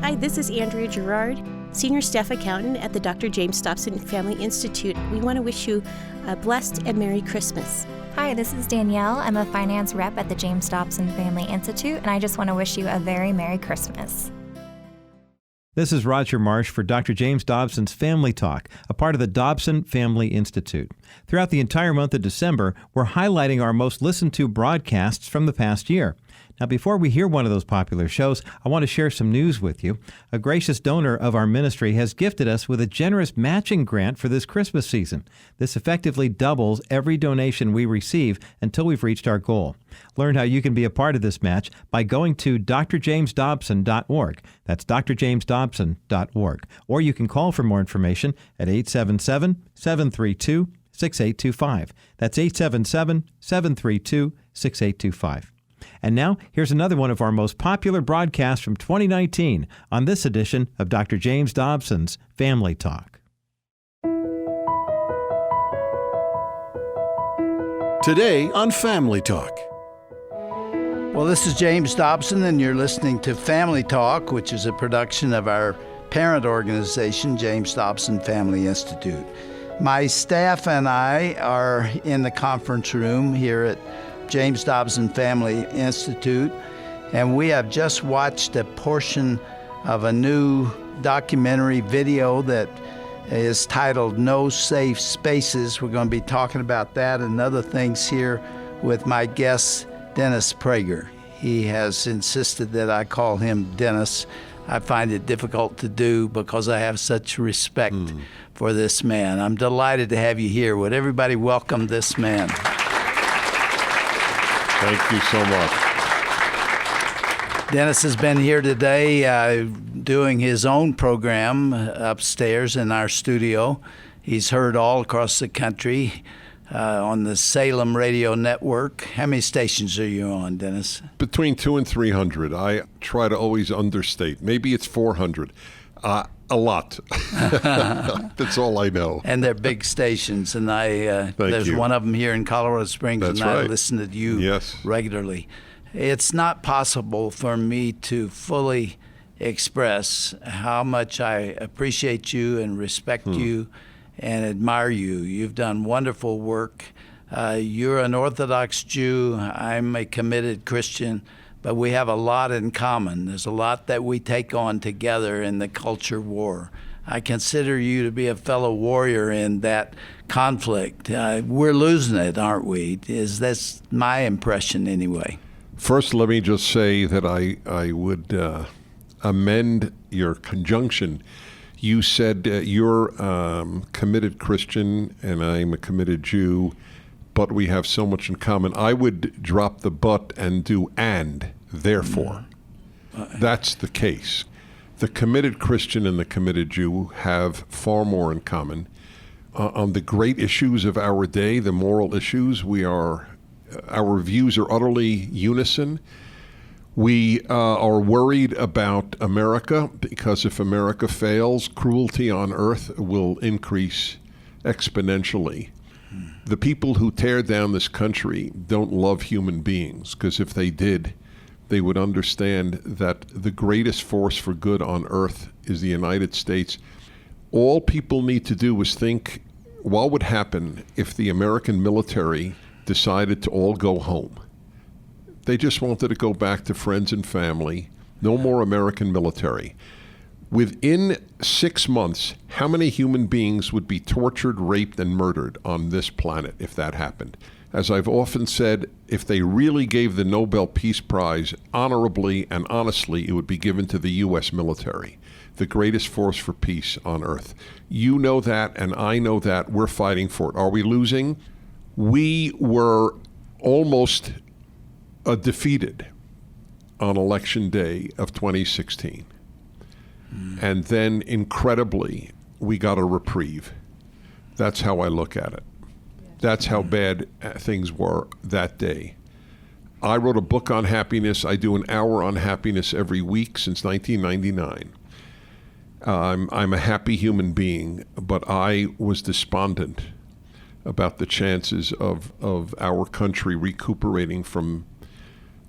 Hi, this is Andrea Gerard, Senior Staff Accountant at the Dr. James Dobson Family Institute. We want to wish you a blessed and Merry Christmas. Hi, this is Danielle. I'm a finance rep at the James Dobson Family Institute, and I just want to wish you a very Merry Christmas. This is Roger Marsh for Dr. James Dobson's Family Talk, a part of the Dobson Family Institute. Throughout the entire month of December, we're highlighting our most listened to broadcasts from the past year. Now, before we hear one of those popular shows, I want to share some news with you. A gracious donor of our ministry has gifted us with a generous matching grant for this Christmas season. This effectively doubles every donation we receive until we've reached our goal. Learn how you can be a part of this match by going to drjamesdobson.org. That's drjamesdobson.org. Or you can call for more information at 877-732-6825. That's 877-732-6825. And now, here's another one of our most popular broadcasts from 2019 on this edition of Dr. James Dobson's Family Talk. Today on Family Talk. Well, this is James Dobson, and you're listening to Family Talk, which is a production of our parent organization, James Dobson Family Institute. My staff and I are in the conference room here at James Dobson Family Institute, and we have just watched a portion of a new documentary video that is titled No Safe Spaces. We're going to be talking about that and other things here with my guest, Dennis Prager. He has insisted that I call him Dennis. I find it difficult to do because I have such respect for this man. I'm delighted to have you here. Would everybody welcome this man? Thank you so much. Dennis has been here today doing his own program upstairs in our studio. He's heard all across the country on the Salem Radio Network. How many stations are you on, Dennis? Between 200 and 300. I try to always understate. Maybe it's 400. A lot. That's all I know. And they're big stations, and there's one of them here in Colorado Springs, That's and I right. listen to you regularly. It's not possible for me to fully express how much I appreciate you and respect you and admire you. You've done wonderful work. You're an Orthodox Jew. I'm a committed Christian. But we have a lot in common. There's a lot that we take on together in the culture war. I consider you to be a fellow warrior in that conflict. We're losing it, aren't we? That's my impression anyway. First, let me just say that I would amend your conjunction. You said you're committed Christian and I'm a committed Jew, but we have so much in common. I would drop the but and do and, therefore. That's the case. The committed Christian and the committed Jew have far more in common. On the great issues of our day, the moral issues, our views are utterly unison. We are worried about America because if America fails, cruelty on earth will increase exponentially. The people who tear down this country don't love human beings, because if they did, they would understand that the greatest force for good on earth is the United States. All people need to do is think, what would happen if the American military decided to all go home? They just wanted to go back to friends and family. No more American military. Within 6 months, how many human beings would be tortured, raped, and murdered on this planet if that happened? As I've often said, if they really gave the Nobel Peace Prize honorably and honestly, it would be given to the U.S. military, the greatest force for peace on earth. You know that, and I know that. We're fighting for it. Are we losing? We were almost defeated on Election Day of 2016. And then, incredibly, we got a reprieve. That's how I look at it. That's how bad things were that day. I wrote a book on happiness. I do an hour on happiness every week since 1999. I'm a happy human being, but I was despondent about the chances of our country recuperating from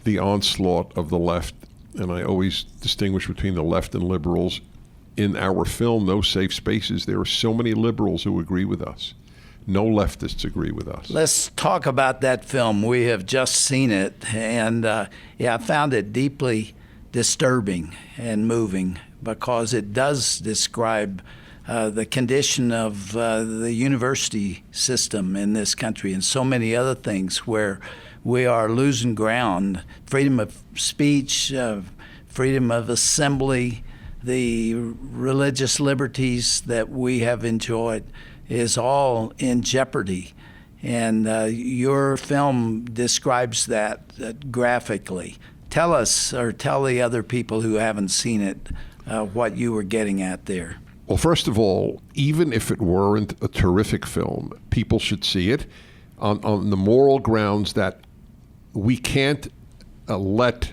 the onslaught of the left and I always distinguish between the left and liberals. In our film, No Safe Spaces, there are so many liberals who agree with us. No leftists agree with us. Let's talk about that film. We have just seen it, and I found it deeply disturbing and moving because it does describe the condition of the university system in this country and so many other things where we are losing ground. Freedom of speech, freedom of assembly, the religious liberties that we have enjoyed is all in jeopardy. And your film describes that graphically. Tell us, or tell the other people who haven't seen it, what you were getting at there. Well, first of all, even if it weren't a terrific film, people should see it on the moral grounds that we can't let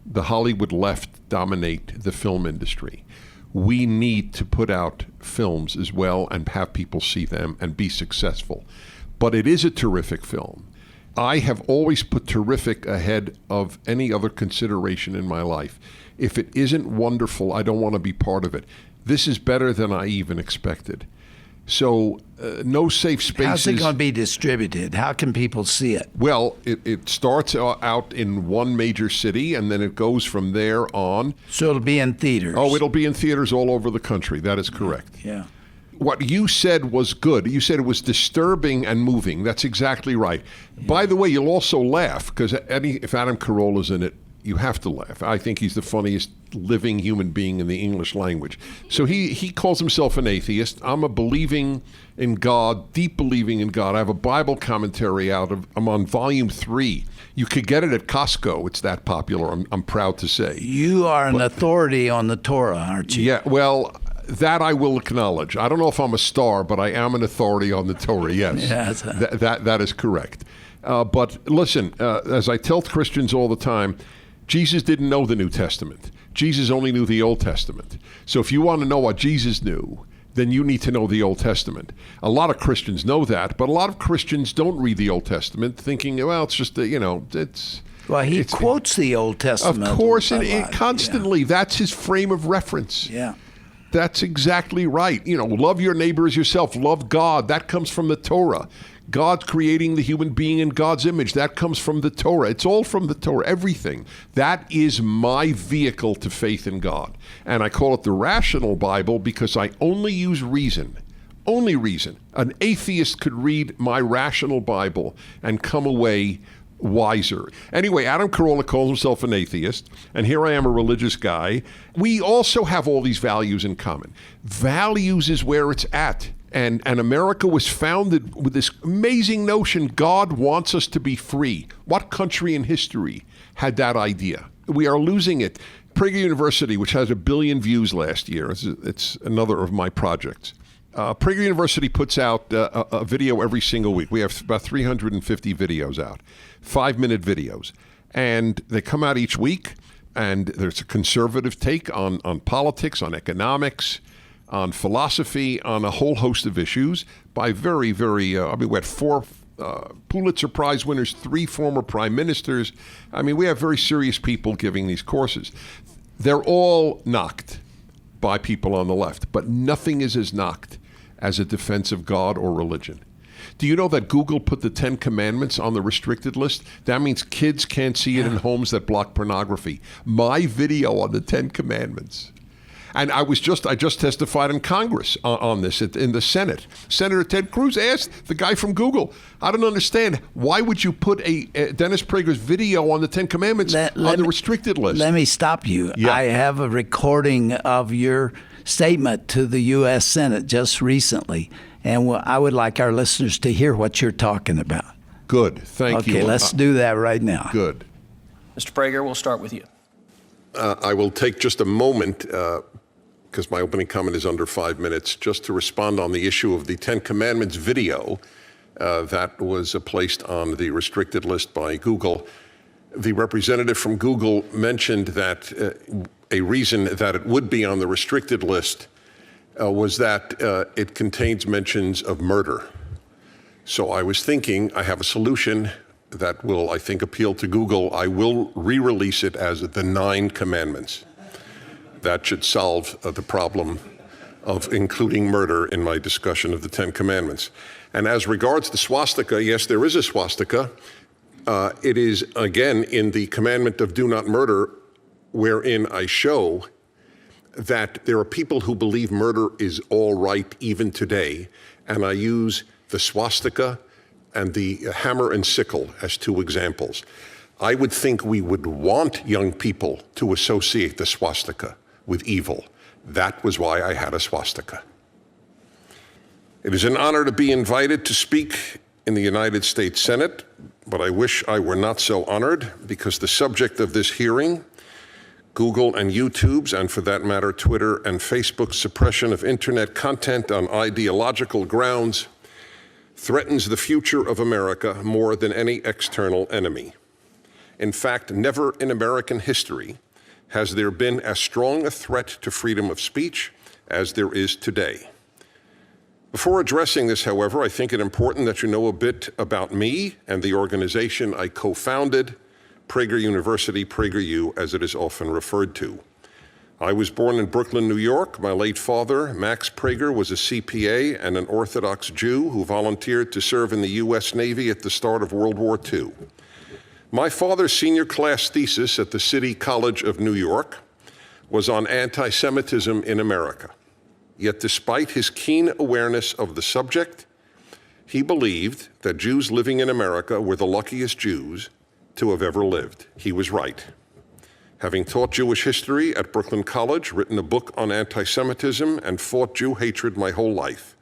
the Hollywood left dominate the film industry. We need to put out films as well and have people see them and be successful. But it is a terrific film. I have always put terrific ahead of any other consideration in my life. If it isn't wonderful, I don't want to be part of it. This is better than I even expected. So, No Safe Spaces. How's it going to be distributed? How can people see it? Well, it starts out in one major city, and then it goes from there on. So it'll be in theaters? Oh, it'll be in theaters all over the country. That is correct. Yeah. What you said was good. You said it was disturbing and moving. That's exactly right. Yeah. By the way, you'll also laugh, because if Adam Carolla's in it, you have to laugh. I think he's the funniest living human being in the English language. So he calls himself an atheist. I'm a believing in God, deep believing in God. I have a Bible commentary I'm on volume 3. You could get it at Costco. It's that popular, I'm proud to say. You are an authority on the Torah, aren't you? Yeah, well, that I will acknowledge. I don't know if I'm a star, but I am an authority on the Torah, yes. Yes. That is correct. But listen, as I tell Christians all the time, Jesus didn't know the New Testament. Jesus only knew the Old Testament. So if you want to know what Jesus knew, then you need to know the Old Testament. A lot of Christians know that, but a lot of Christians don't read the Old Testament, thinking, well, it's just, it's... Well, he quotes the Old Testament. Of course, and constantly. Yeah. That's his frame of reference. Yeah. That's exactly right. Love your neighbor as yourself. Love God. That comes from the Torah. God creating the human being in God's image. That comes from the Torah. It's all from the Torah, everything. That is my vehicle to faith in God. And I call it the rational Bible because I only use reason. Only reason. An atheist could read my rational Bible and come away wiser. Anyway, Adam Carolla calls himself an atheist, and here I am, a religious guy. We also have all these values in common. Values is where it's at. And America was founded with this amazing notion, God wants us to be free. What country in history had that idea? We are losing it. Prager University, which has 1 billion views last year, it's another of my projects. Prager University puts out a video every single week. We have about 350 videos out, 5-minute videos. And they come out each week, and there's a conservative take on politics, on economics, on philosophy, on a whole host of issues by very, very, we had 4 Pulitzer Prize winners, 3 former prime ministers. We have very serious people giving these courses. They're all knocked by people on the left, but nothing is as knocked as a defense of God or religion. Do you know that Google put the 10 Commandments on the restricted list? That means kids can't see it in homes that block pornography. My video on the 10 Commandments. And I just testified in Congress on this in the Senate. Senator Ted Cruz asked the guy from Google, I don't understand, why would you put a Dennis Prager's video on the 10 Commandments on the restricted list? Let me stop you. Yeah. I have a recording of your statement to the U.S. Senate just recently, and I would like our listeners to hear what you're talking about. Good. Thank you. Okay, let's do that right now. Good. Mr. Prager, we'll start with you. I will take just a moment, because my opening comment is under 5 minutes, just to respond on the issue of the 10 Commandments video that was placed on the restricted list by Google. The representative from Google mentioned that a reason that it would be on the restricted list was that it contains mentions of murder. So I was thinking, I have a solution. that will, I think, appeal to Google. I will re-release it as the 9 Commandments. That should solve the problem of including murder in my discussion of the 10 Commandments. And as regards the swastika, yes, there is a swastika. It is, again, in the commandment of do not murder, wherein I show that there are people who believe murder is all right even today, and I use the swastika and the hammer and sickle as 2 examples. I would think we would want young people to associate the swastika with evil. That was why I had a swastika. It is an honor to be invited to speak in the United States Senate, but I wish I were not so honored, because the subject of this hearing, Google and YouTube's, and for that matter, Twitter and Facebook's suppression of internet content on ideological grounds, threatens the future of America more than any external enemy. In fact, never in American history has there been as strong a threat to freedom of speech as there is today. Before addressing this, however, I think it important that you know a bit about me and the organization I co-founded, Prager University, PragerU, as it is often referred to. I was born in Brooklyn, New York. My late father, Max Prager, was a CPA and an Orthodox Jew who volunteered to serve in the U.S. Navy at the start of World War II. My father's senior class thesis at the City College of New York was on anti-Semitism in America. Yet despite his keen awareness of the subject, he believed that Jews living in America were the luckiest Jews to have ever lived. He was right. Having taught Jewish history at Brooklyn College, written a book on anti-Semitism, and fought Jew hatred my whole life,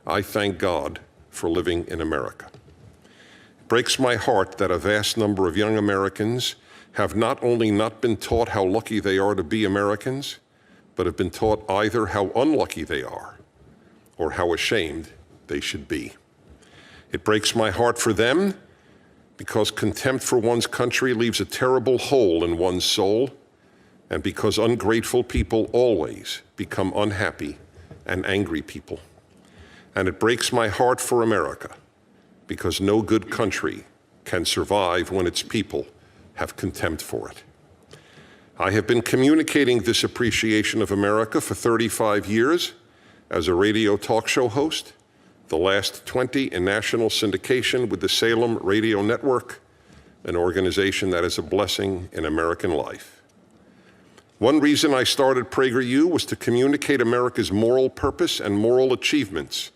I thank God for living in America. It breaks my heart that a vast number of young Americans have not only not been taught how lucky they are to be Americans, but have been taught either how unlucky they are or how ashamed they should be. It breaks my heart for them because contempt for one's country leaves a terrible hole in one's soul, and because ungrateful people always become unhappy and angry people. And it breaks my heart for America because no good country can survive when its people have contempt for it. I have been communicating this appreciation of America for 35 years as a radio talk show host, the last 20 in national syndication with the Salem Radio Network, an organization that is a blessing in American life. One reason I started PragerU was to communicate America's moral purpose and moral achievements,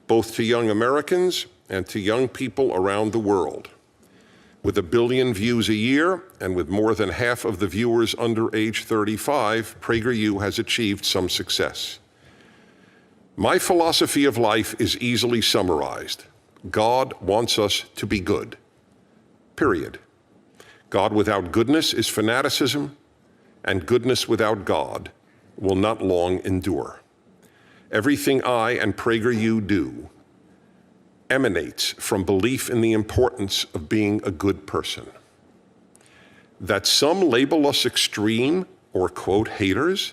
both to young Americans and to young people around the world. With 1 billion views a year, and with more than half of the viewers under age 35, PragerU has achieved some success. My philosophy of life is easily summarized. God wants us to be good, period. God without goodness is fanaticism, and goodness without God will not long endure. Everything I and PragerU do emanates from belief in the importance of being a good person. That some label us extreme or, quote, haters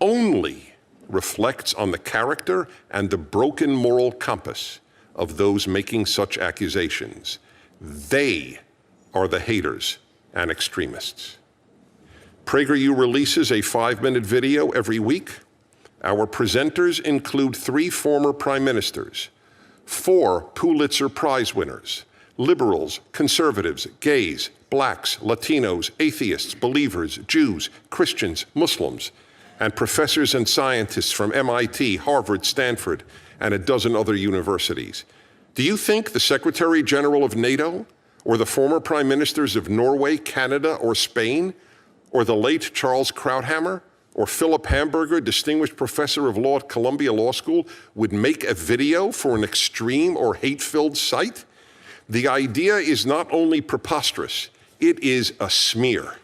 only reflects on the character and the broken moral compass of those making such accusations. They are the haters and extremists. PragerU releases a 5-minute video every week. Our presenters include 3 former prime ministers, 4 Pulitzer Prize winners, liberals, conservatives, gays, blacks, Latinos, atheists, believers, Jews, Christians, Muslims, and professors and scientists from MIT, Harvard, Stanford, and a dozen other universities. Do you think the Secretary General of NATO, or the former prime ministers of Norway, Canada, or Spain, or the late Charles Krauthammer, or Philip Hamburger, distinguished professor of law at Columbia Law School, would make a video for an extreme or hate-filled site? The idea is not only preposterous, it is a smear.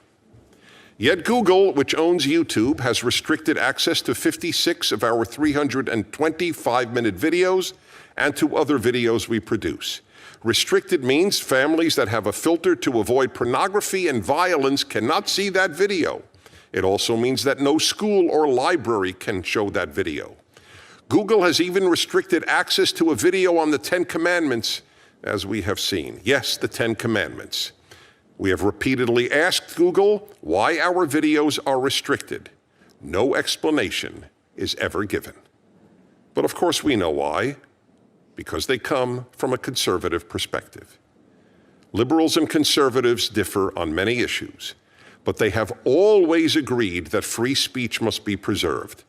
Yet Google, which owns YouTube, has restricted access to 56 of our 320 5-minute videos and to other videos we produce. Restricted means families that have a filter to avoid pornography and violence cannot see that video. It also means that no school or library can show that video. Google has even restricted access to a video on the 10 Commandments as we have seen. Yes, the 10 Commandments. We have repeatedly asked Google why our videos are restricted. No explanation is ever given. But of course we know why. Because they come from a conservative perspective. Liberals and conservatives differ on many issues, but they have always agreed that free speech must be preserved.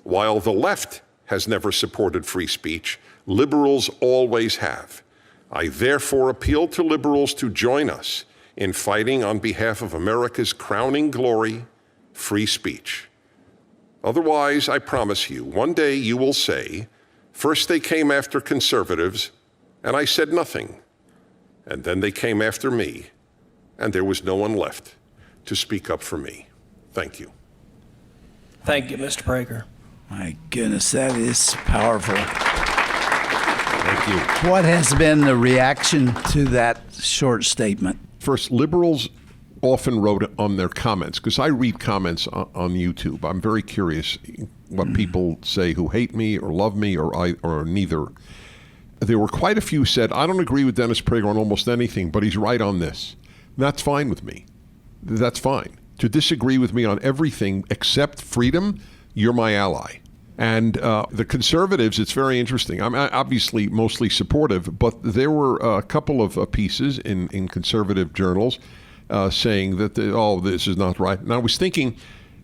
While the left has never supported free speech, liberals always have. I therefore appeal to liberals to join us in fighting on behalf of America's crowning glory, free speech. Otherwise, I promise you, one day you will say, first they came after conservatives, and I said nothing. And then they came after me, and there was no one left to speak up for me. Thank you. Thank you, Mr. Prager. My goodness, that is powerful. Thank you. What has been the reaction to that short statement? First, liberals often wrote on their comments, because I read comments on YouTube. I'm very curious what people say who hate me or love me or neither. There were quite a few who said, I don't agree with Dennis Prager on almost anything, but he's right on this. And that's fine with me. That's fine. To disagree with me on everything except freedom, you're my ally. And the conservatives, it's very interesting. I'm obviously mostly supportive, but there were a couple of pieces in conservative journals saying that, this is not right. And I was thinking,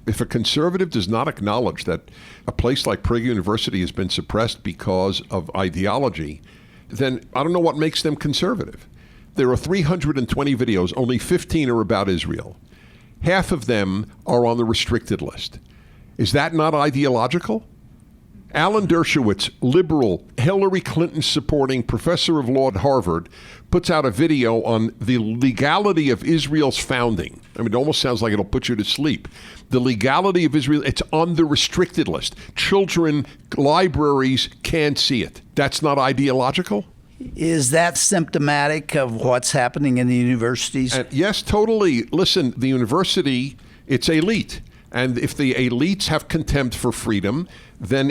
if a conservative does not acknowledge that a place like Prager University has been suppressed because of ideology, then I don't know what makes them conservative. There are 320 videos, only 15 are about Israel. Half of them are on the restricted list. Is that not ideological? Alan Dershowitz, liberal, Hillary Clinton supporting professor of law at Harvard, puts out a video on the legality of Israel's founding. I mean, it almost sounds like it'll put you to sleep. The legality of Israel, it's on the restricted list. Children, libraries can't see it. That's not ideological? Is that symptomatic of what's happening in the universities? Yes, totally. Listen, the university, it's elite. And if the elites have contempt for freedom, then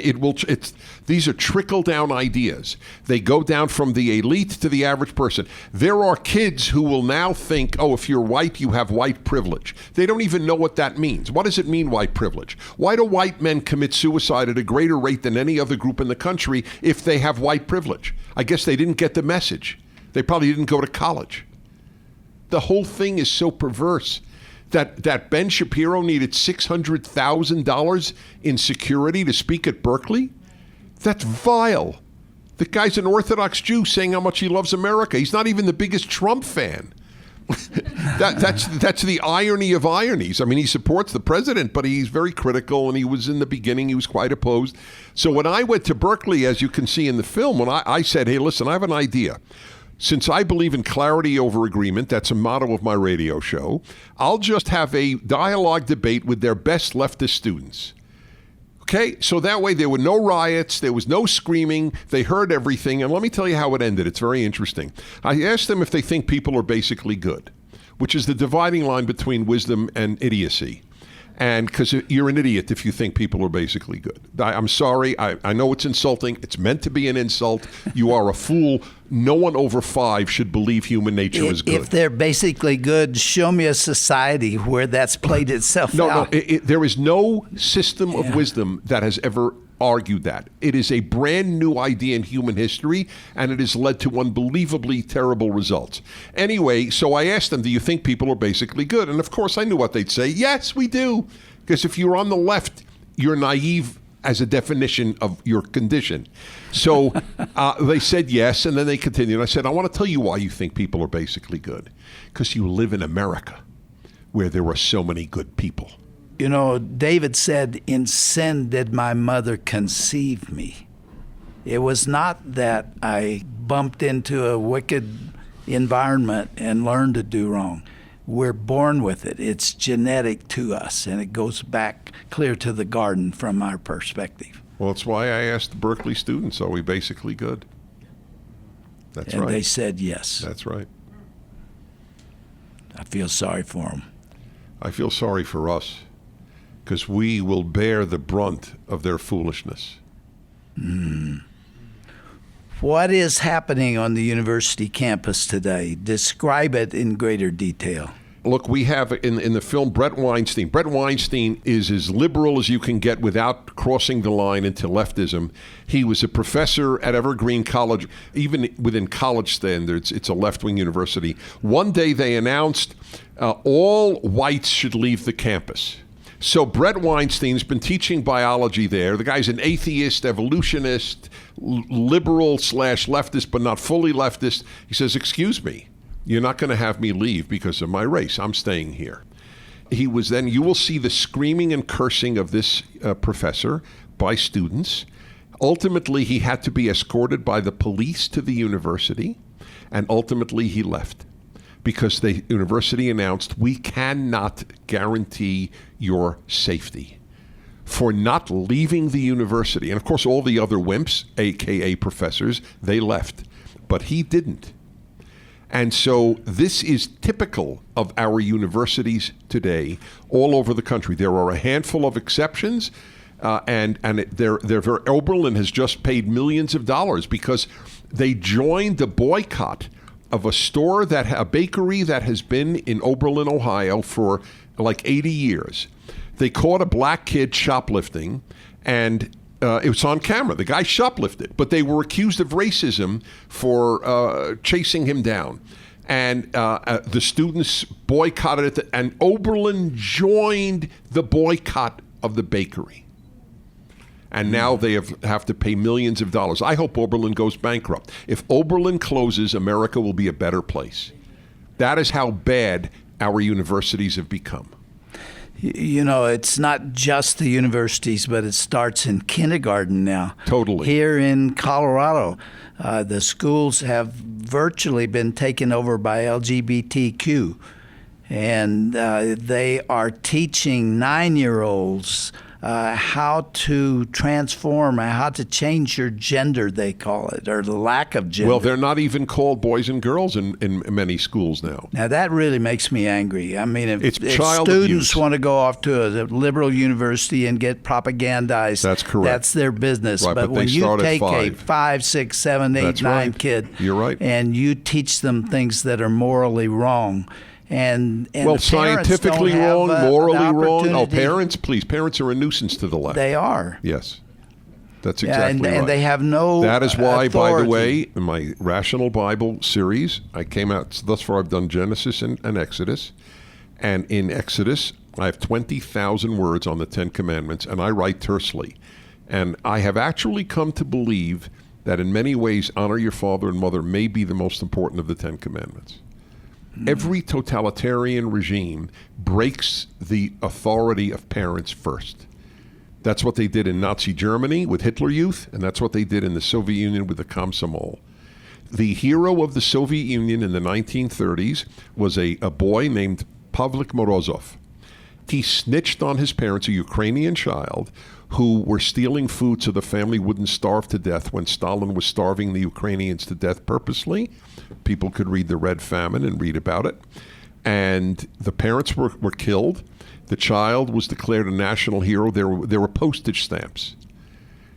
these are trickle-down ideas. They go down from the elite to the average person. There are kids who will now think, if you're white, you have white privilege. They don't even know what that means. What does it mean, white privilege? Why do white men commit suicide at a greater rate than any other group in the country if they have white privilege? I guess they didn't get the message. They probably didn't go to college. The whole thing is so perverse. That Ben Shapiro needed $600,000 in security to speak at Berkeley? That's vile. The guy's an Orthodox Jew saying how much he loves America. He's not even the biggest Trump fan. That's the irony of ironies. I mean, he supports the president, but he's very critical, and he was in the beginning, he was quite opposed. So when I went to Berkeley, as you can see in the film, when I said, hey, listen, I have an idea. Since I believe in clarity over agreement, that's a motto of my radio show, I'll just have a dialogue debate with their best leftist students. Okay, so that way there were no riots, there was no screaming, they heard everything, and let me tell you how it ended. It's very interesting. I asked them if they think people are basically good, which is the dividing line between wisdom and idiocy. And because you're an idiot if you think people are basically good. I'm sorry. I know it's insulting. It's meant to be an insult. You are a fool. No one over 5 should believe human nature is good. If they're basically good, show me a society where that's played itself out. No, there is no system of wisdom that has ever argued that. It is a brand new idea in human history, and it has led to unbelievably terrible results. Anyway, so I asked them, do you think people are basically good? And of course I knew what they'd say. Yes, we do. Because if you're on the left, you're naive as a definition of your condition. So they said yes, and then they continued. I said, I want to tell you why you think people are basically good. Because you live in America, where there are so many good people. You know, David said, in sin did my mother conceive me. It was not that I bumped into a wicked environment and learned to do wrong. We're born with it. It's genetic to us, and it goes back clear to the garden from our perspective. Well, that's why I asked the Berkeley students, are we basically good? That's right. And they said yes. That's right. I feel sorry for them. I feel sorry for us, because we will bear the brunt of their foolishness. What is happening on the university campus today? Describe it in greater detail. Look, we have in the film Brent Weinstein. Brent Weinstein is as liberal as you can get without crossing the line into leftism. He was a professor at Evergreen College. Even within college standards, it's a left-wing university. One day they announced all whites should leave the campus. So Brent Weinstein's been teaching biology there. The guy's an atheist, evolutionist, liberal/leftist, but not fully leftist. He says, excuse me. You're not going to have me leave because of my race. I'm staying here. You will see the screaming and cursing of this professor by students. Ultimately, he had to be escorted by the police to the university, and ultimately he left because the university announced, we cannot guarantee your safety for not leaving the university. And of course, all the other wimps, AKA professors, they left, but he didn't. And so this is typical of our universities today all over the country. There are a handful of exceptions, they're very. Oberlin has just paid millions of dollars because they joined the boycott of a bakery that has been in Oberlin, Ohio for like 80 years. They caught a black kid shoplifting, and it was on camera. The guy shoplifted, but they were accused of racism for chasing him down. And the students boycotted it, and Oberlin joined the boycott of the bakery. And now they have to pay millions of dollars. I hope Oberlin goes bankrupt. If Oberlin closes, America will be a better place. That is how bad our universities have become. You know, it's not just the universities, but it starts in kindergarten now. Totally. Here in Colorado, the schools have virtually been taken over by LGBTQ. And they are teaching 9-year-olds how to transform, how to change your gender, they call it, or the lack of gender. Well, they're not even called boys and girls in many schools now. Now, that really makes me angry. I mean, if child students abuse. want to go off to a liberal university and get propagandized, that's correct. That's their business. Right, but when you take a 5, 6, 7, 8, That's 9 right. kid, You're right. and you teach them things that are morally wrong, and well, the parents scientifically don't have, wrong, morally the wrong. Oh, opportunity. Parents are a nuisance to the left. They are. Yes, that's exactly right. And they have no That is why, authority. by the way, in my Rational Bible series, I came out, thus far I've done Genesis and Exodus. And in Exodus, I have 20,000 words on the 10 Commandments, and I write tersely. And I have actually come to believe that in many ways, honor your father and mother may be the most important of the 10 Commandments. Every totalitarian regime breaks the authority of parents first. That's what they did in Nazi Germany with Hitler Youth, and that's what they did in the Soviet Union with the Komsomol. The hero of the Soviet Union in the 1930s was a boy named Pavlik Morozov. He snitched on his parents, a Ukrainian child, who were stealing food so the family wouldn't starve to death when Stalin was starving the Ukrainians to death purposely. People could read the Red Famine and read about it. And the parents were killed. The child was declared a national hero. There were postage stamps.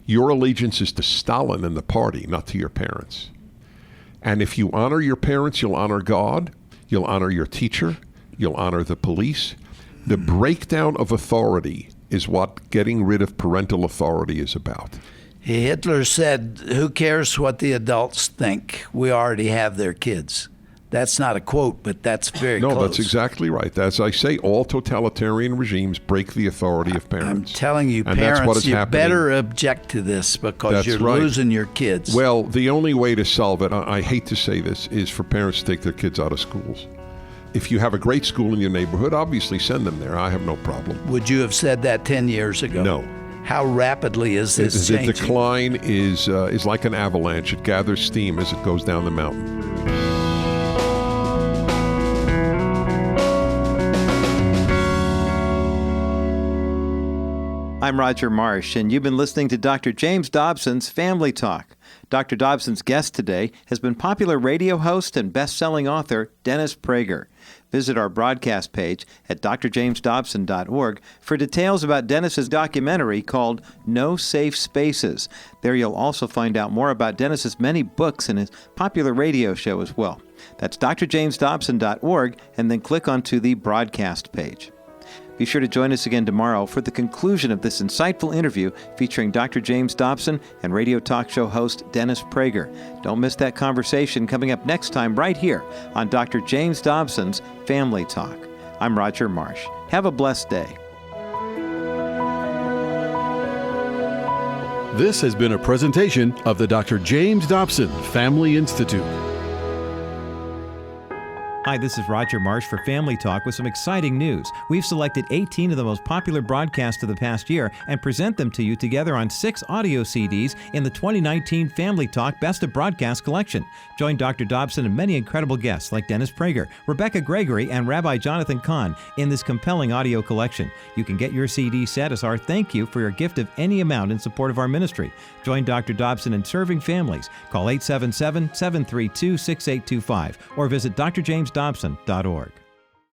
Your allegiance is to Stalin and the party, not to your parents. And if you honor your parents, you'll honor God, you'll honor your teacher, you'll honor the police. The breakdown of authority is what getting rid of parental authority is about. Hitler said, who cares what the adults think? We already have their kids. That's not a quote, but that's very close. No, that's exactly right. As I say, all totalitarian regimes break the authority of parents. I'm telling you, and parents, that's what is you happening. better object to this because That's you're right. losing your kids. Well, the only way to solve it, I hate to say this, is for parents to take their kids out of schools. If you have a great school in your neighborhood, obviously send them there. I have no problem. Would you have said that 10 years ago? No. How rapidly is this changing? The decline is like an avalanche. It gathers steam as it goes down the mountain. I'm Roger Marsh, and you've been listening to Dr. James Dobson's Family Talk. Dr. Dobson's guest today has been popular radio host and best-selling author Dennis Prager. Visit our broadcast page at drjamesdobson.org for details about Dennis's documentary called No Safe Spaces. There you'll also find out more about Dennis's many books and his popular radio show as well. That's drjamesdobson.org, and then click onto the broadcast page. Be sure to join us again tomorrow for the conclusion of this insightful interview featuring Dr. James Dobson and radio talk show host Dennis Prager. Don't miss that conversation coming up next time right here on Dr. James Dobson's Family Talk. I'm Roger Marsh. Have a blessed day. This has been a presentation of the Dr. James Dobson Family Institute. Hi, this is Roger Marsh for Family Talk with some exciting news. We've selected 18 of the most popular broadcasts of the past year and present them to you together on 6 audio CDs in the 2019 Family Talk Best of Broadcast collection. Join Dr. Dobson and many incredible guests like Dennis Prager, Rebecca Gregory, and Rabbi Jonathan Kahn in this compelling audio collection. You can get your CD set as our thank you for your gift of any amount in support of our ministry. Join Dr. Dobson in serving families. Call 877-732-6825 or visit drjamesdobson.org.